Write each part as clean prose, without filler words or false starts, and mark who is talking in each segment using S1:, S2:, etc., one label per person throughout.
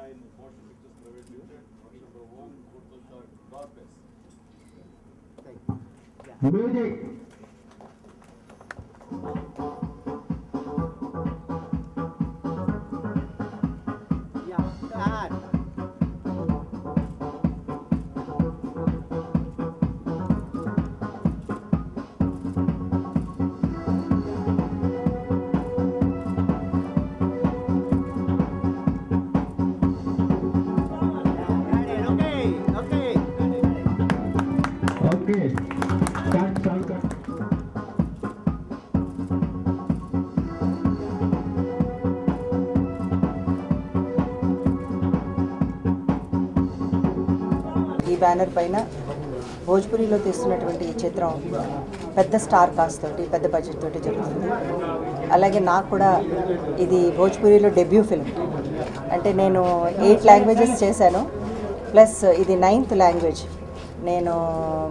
S1: in Motion Pictures Private Limited, number 1, Photo Shot, Darkness.
S2: Music.
S3: Yeah, start.
S2: Okay. Start.
S4: ఈ banner పైన భోజ్పురిలో తీస్తున్నటువంటి ఈ చిత్రం పెద్ద స్టార్ కాస్ట్ తోటి పెద్ద బడ్జెట్ తోటి జరుగుతుంది. అలాగే నాకు కూడా ఇది భోజ్పురిలో డెబ్యూ ఫిల్మ్. అంటే నేను 8 లాంగ్వేజెస్ చేశాను, ప్లస్ ఇది 9th లాంగ్వేజ్ నేను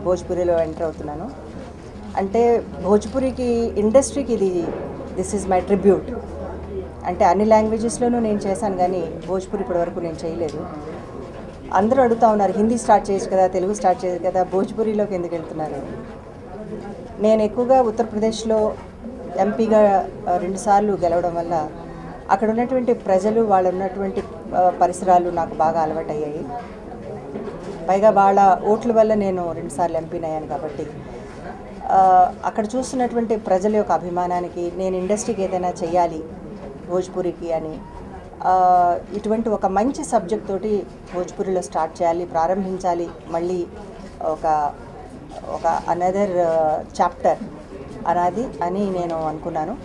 S4: భోజ్పురిలో ఎంటర్ అవుతున్నాను. అంటే భోజ్పురికి ఇండస్ట్రీకి దిస్ ఈజ్ మై ట్రిబ్యూట్. అంటే అన్ని లాంగ్వేజెస్లోనూ నేను చేశాను, కానీ భోజ్పురి ఇప్పటివరకు నేను చేయలేదు. అందరూ అడుగుతూ ఉన్నారు, హిందీ స్టార్ట్ చేయొచ్చు కదా, తెలుగు స్టార్ట్ చేయొచ్చు కదా, భోజ్పురిలోకి ఎందుకు వెళ్తున్నారు? నేను ఎక్కువగా ఉత్తరప్రదేశ్లో ఎంపీగా 2 సార్లు గెలవడం వల్ల అక్కడ ఉన్నటువంటి ప్రజలు, వాళ్ళు ఉన్నటువంటి పరిసరాలు నాకు బాగా అలవాటయ్యాయి. పైగా వాళ్ళ ఓట్ల వల్ల నేను 2 సార్లు ఎంపీని అయ్యాను. కాబట్టి అక్కడ చూస్తున్నటువంటి ప్రజల యొక్క అభిమానానికి నేను ఇండస్ట్రీకి ఏదైనా చెయ్యాలి భోజ్పురికి అని ఇటువంటి ఒక మంచి సబ్జెక్ట్ తోటి భోజ్పురిలో స్టార్ట్ చేయాలి, ప్రారంభించాలి, మళ్ళీ ఒక అనదర్ చాప్టర్ అని నేను అనుకున్నాను.